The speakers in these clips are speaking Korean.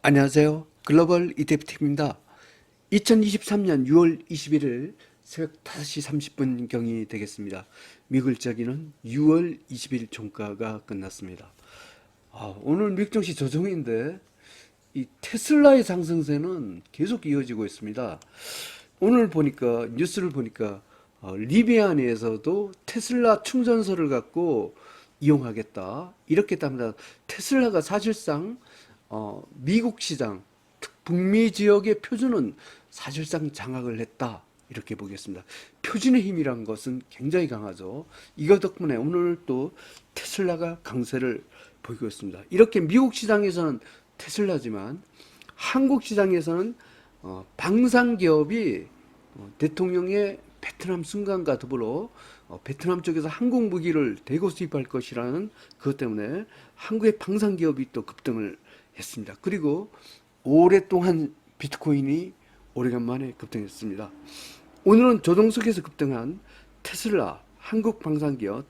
안녕하세요. 글로벌 ETF팀입니다. 2023년 6월 21일 새벽 5시 30분경이 되겠습니다. 미국 일자기는 6월 20일 종가가 끝났습니다. 오늘 미국 증시 조정인데 이 테슬라의 상승세는 계속 이어지고 있습니다. 오늘 보니까 뉴스를 보니까 리비안에서도 테슬라 충전소를 갖고 이용하겠다 이렇게 답니다. 테슬라가 사실상 미국 시장, 북미 지역의 표준은 사실상 장악을 했다 이렇게 보겠습니다. 표준의 힘이란 것은 굉장히 강하죠. 이거 덕분에 오늘 또 테슬라가 강세를 보이고 있습니다. 이렇게 미국 시장에서는 테슬라지만 한국 시장에서는 방산 기업이 대통령의 베트남 순간과 더불어 베트남 쪽에서 한국 무기를 대거 수입할 것이라는 그것 때문에 한국의 방산 기업이 또 급등을 했습니다. 그리고 오랫동안 비트코인이 오래간만에 급등했습니다. 오늘은 조정석에서 급등한 테슬라, 한국 방산기업,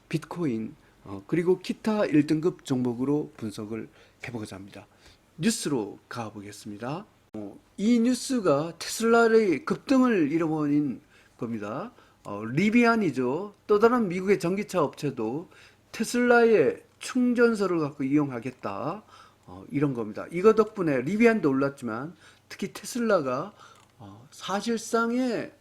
비트코인, 그리고 기타 1등급 종목으로 분석을 해보고자 합니다. 뉴스로 가보겠습니다. 이 뉴스가 테슬라의 급등을 이뤄버린 겁니다. 리비안이죠. 또 다른 미국의 전기차 업체도 테슬라의 충전소를 갖고 이용하겠다. 이런 겁니다. 이거 덕분에 리비안도 올랐지만 특히 테슬라가 사실상의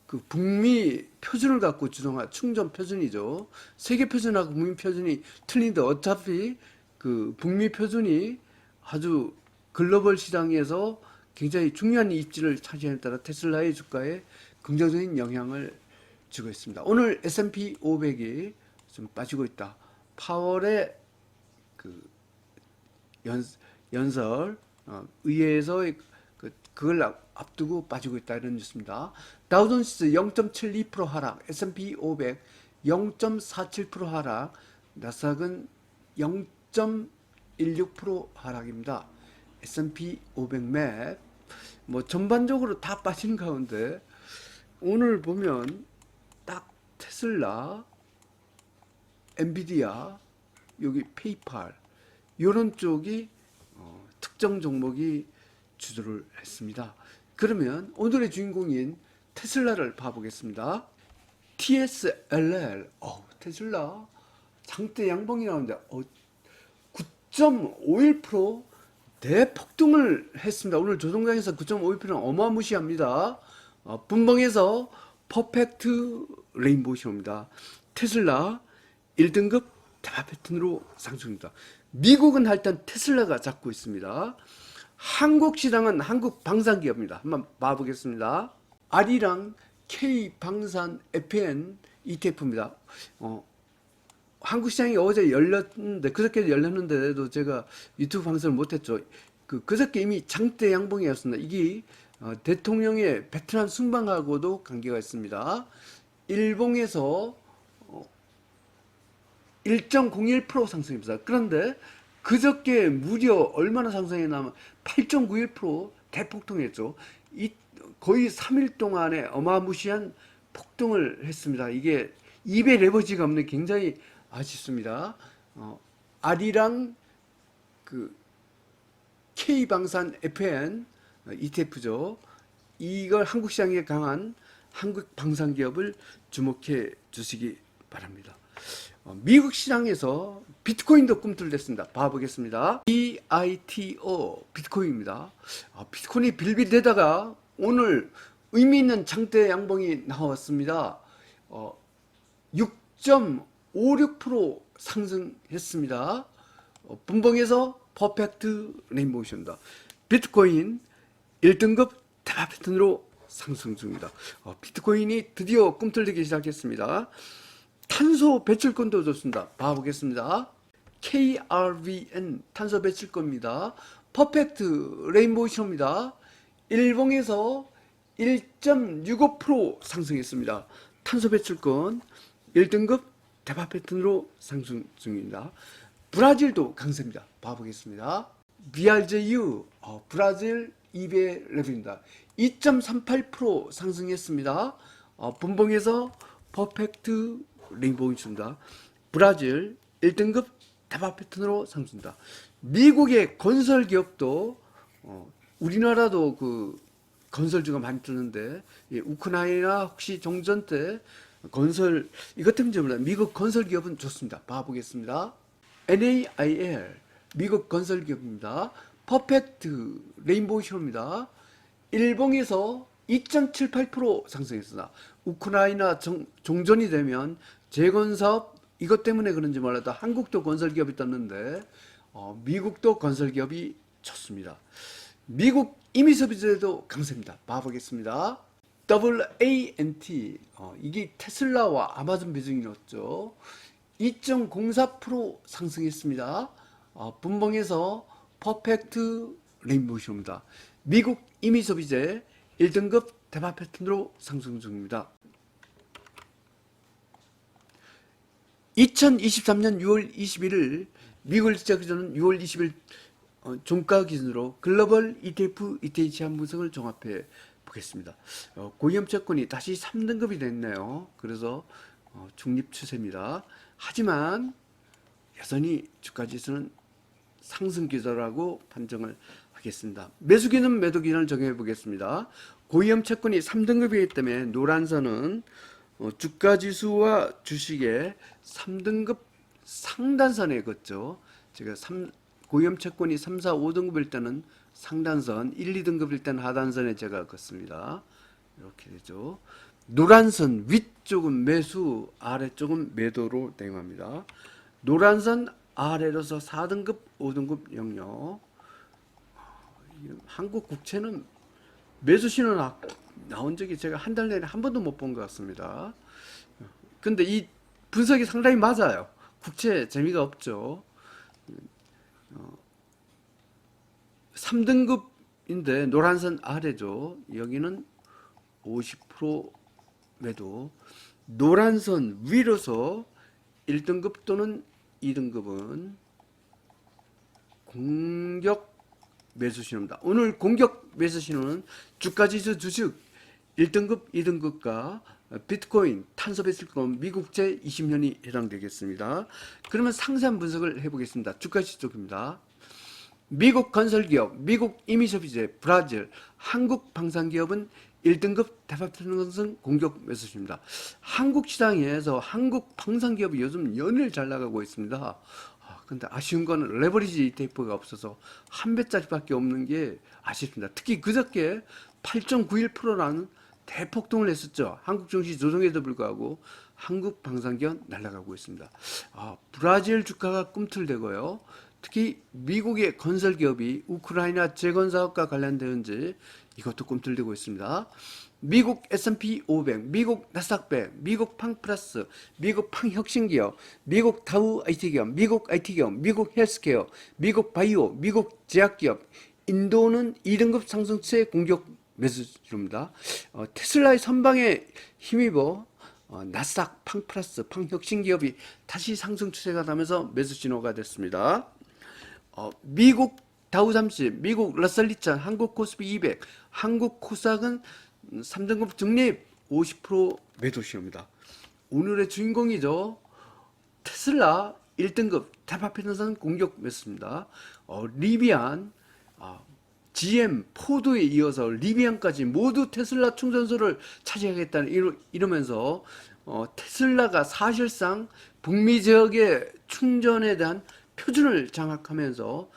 그 북미 표준을 갖고 주장한 충전 표준이죠. 세계 표준하고 북미 표준이 틀린데 어차피 그 북미 표준이 아주 글로벌 시장에서 굉장히 중요한 입지를 차지하는 따라 테슬라의 주가에 긍정적인 영향을 주고 있습니다. 오늘 S&P 500이 좀 빠지고 있다. 파월의 그 연설, 의회에서 그걸 앞두고 빠지고 있다 이런 뉴스입니다. 다우존스 0.72% 하락, S&P 500 0.47% 하락, 나스닥은 0.16% 하락입니다. S&P 500맵 뭐 전반적으로 다 빠진 가운데 오늘 보면 딱 테슬라, 엔비디아, 여기 페이팔 이런 쪽이 특정 종목이 주도를 했습니다. 그러면 오늘의 주인공인 테슬라를 봐보겠습니다. TSLL, 테슬라 장대 양봉이 나오는데 9.51% 대폭등을 했습니다. 오늘 조정장에서 9.51%는 어마무시합니다. 분봉에서 퍼펙트 레인보우쇼입니다. 테슬라 1등급 대박 패턴으로 상승입니다. 미국은 일단 테슬라가 잡고 있습니다. 한국 시장은 한국 방산기업입니다. 한번 봐보겠습니다. 아리랑 K방산 FN ETF입니다. 한국 시장이 어제 열렸는데 그저께 열렸는데도 제가 유튜브 방송을 못했죠. 그저께 이미 장대 양봉이었습니다. 이게 대통령의 베트남 순방하고도 관계가 있습니다. 일봉에서 1.01% 상승입니다. 그런데 그저께 무려 얼마나 상승했냐면 8.91% 대폭등했죠. 거의 3일 동안에 어마무시한 폭등을 했습니다. 이게 입에 레버지가 없는 굉장히 아쉽습니다. 아리랑 그 K방산 FN ETF죠. 이걸 한국 시장에 강한 한국 방산 기업을 주목해 주시기 바랍니다. 미국 시장에서 비트코인도 꿈틀댔습니다. 봐보겠습니다. BITO 비트코인입니다. 비트코인이 빌빌대다가 오늘 의미 있는 장대 양봉이 나왔습니다. 6.56% 상승했습니다. 분봉에서 퍼펙트 레인보우입니다. 비트코인 1등급 대박 패턴으로 상승 중입니다. 비트코인이 드디어 꿈틀대기 시작했습니다. 탄소 배출권도 좋습니다. 봐보겠습니다. KRVN 탄소 배출권입니다. 퍼펙트 레인보우 쇼입니다. 일봉에서 1.65% 상승했습니다. 탄소 배출권 1등급 대박 패턴으로 상승 중입니다. 브라질도 강세입니다. 봐보겠습니다. BRJU 브라질 2배 레벨입니다. 2.38% 상승했습니다. 분봉에서 퍼펙트 레인보우 있습니다. 브라질 1등급 대박 패턴으로 상승입니다. 미국의 건설 기업도 우리나라도 그 건설주가 많이 뜨는데 우크라이나 혹시 종전 때 건설 이것 때문에 몰라 미국 건설 기업은 좋습니다. 봐보겠습니다. NAIL 미국 건설 기업입니다. 퍼펙트 레인보우 히어로입니다. 일봉에서 2.78% 상승했습니다. 우크라이나 종전이 되면 재건 사업 이것 때문에 그런지 몰라도 한국도 건설 기업이 떴는데 미국도 건설 기업이 좋습니다. 미국 이미소비재도 강세입니다. 봐보겠습니다. WANT 이게 테슬라와 아마존 배정이었죠. 2.04% 상승했습니다. 분봉에서 퍼펙트 레인보우쇼입니다. 미국 이미소비재 1등급 대박 패턴으로 상승 중입니다. 2023년 6월 21일 미국 일자 기준은 6월 20일 종가 기준으로 글로벌 ETF, ETH 한 분석을 종합해 보겠습니다. 고위험채권이 다시 3등급이 됐네요. 그래서 중립 추세입니다. 하지만 여전히 주가지수는 상승 기조라고 판정을 하겠습니다. 매수기는 매도기준을 정해 보겠습니다. 고위험채권이 3등급이기 때문에 노란 선은 주가지수와 주식의 3등급 상단선에 긋죠. 제가 고위험채권이 3, 4, 5등급일 때는 상단선, 1, 2등급일 때는 하단선에 제가 긋습니다. 이렇게 되죠. 노란선 위쪽은 매수, 아래쪽은 매도로 대응합니다. 노란선 아래로서 4등급, 5등급 영역. 한국 국채는 매수 신호 나온 적이 제가 한 달 내내 한 번도 못 본 것 같습니다. 근데 이 분석이 상당히 맞아요. 국채 재미가 없죠. 3등급인데 노란선 아래죠. 여기는 50% 매도. 노란선 위로서 1등급 또는 2등급은 공격 매수 신호입니다. 오늘 공격 매수 신호는 주가지수 주식 1등급, 2등급과 비트코인, 탄소배출권, 미국채 20년이 해당되겠습니다. 그러면 상세한 분석을 해보겠습니다. 주가지수 쪽입니다. 미국 건설기업, 미국 이미소비재, 브라질, 한국 방산기업은 1등급 대박트는 공격 매수입니다. 한국 시장에서 한국 방산기업이 요즘 연일 잘 나가고 있습니다. 근데 아쉬운 거는 레버리지 ETF가 없어서 한 배짜리밖에 없는 게 아쉽습니다. 특히 그저께 8.91%라는 대폭등을 했었죠. 한국 증시 조정에도 불구하고 한국 방산기업 날아가고 있습니다. 브라질 주가가 꿈틀대고요. 특히 미국의 건설기업이 우크라이나 재건사업과 관련되는지 이것도 꿈틀대고 있습니다. 미국 S&P 500, 미국 나스닥 100, 미국 팡플러스, 미국 팡혁신기업, 미국 다우 IT기업, 미국 IT기업, 미국 헬스케어, 미국 바이오, 미국 제약기업, 인도는 2등급 상승세 공격 매수입니다. 테슬라의 선방에 힘입어 나스닥 팡플러스, 팡혁신기업이 다시 상승 추세가 나면서 매수 신호가 됐습니다. 미국 다우30, 미국 러셀 2000, 한국 코스피 200, 한국 코스닥은 3등급 중립 50% 매도 시입니다. 오늘의 주인공이죠. 테슬라 1등급 대박 패턴선 공격 매수입니다. 리비안, GM, 포드에 이어서 리비안까지 모두 테슬라 충전소를 차지하겠다는 이러면서 테슬라가 사실상 북미 지역의 충전에 대한 표준을 장악하면서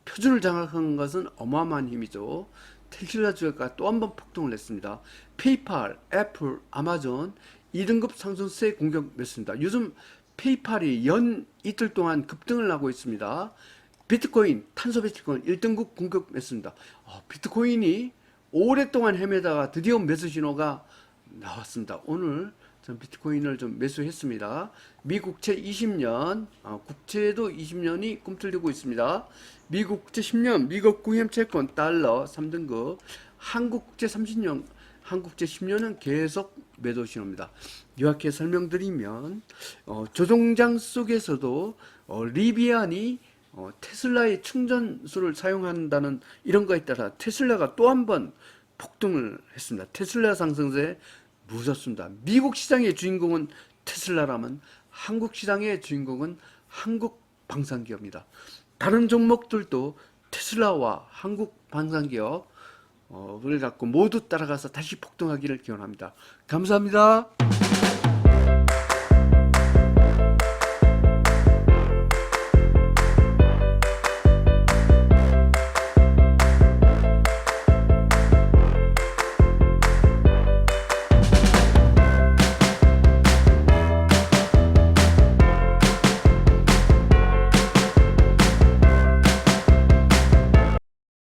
표준을 장악한 것은 어마어마한 힘이죠. 테슬라 주가가 또 한 번 폭등을 했습니다. 페이팔, 애플, 아마존 2등급 상승세 공격 매수입니다. 요즘 페이팔이 연 이틀 동안 급등을 하고 있습니다. 비트코인, 탄소배출권 1등급 공격 매수입니다. 비트코인이 오랫동안 헤매다가 드디어 매수 신호가 나왔습니다. 오늘 전 비트코인을 좀 매수했습니다. 미국채 20년, 국채도 20년이 꿈틀대고 있습니다. 미국채 10년, 미국 구형채권 달러 3등급, 한국국채 30년, 한국채 10년은 계속 매도 신호입니다. 요약해 설명드리면 조종장 속에서도 리비안이 테슬라의 충전소를 사용한다는 이런 거에 따라 테슬라가 또 한 번 폭등을 했습니다. 테슬라 상승세 무섭습니다. 미국 시장의 주인공은 테슬라라면 한국 시장의 주인공은 한국 방산기업입니다. 다른 종목들도 테슬라와 한국 방산기업 을 갖고 모두 따라가서 다시 폭등하기를 기원합니다. 감사합니다.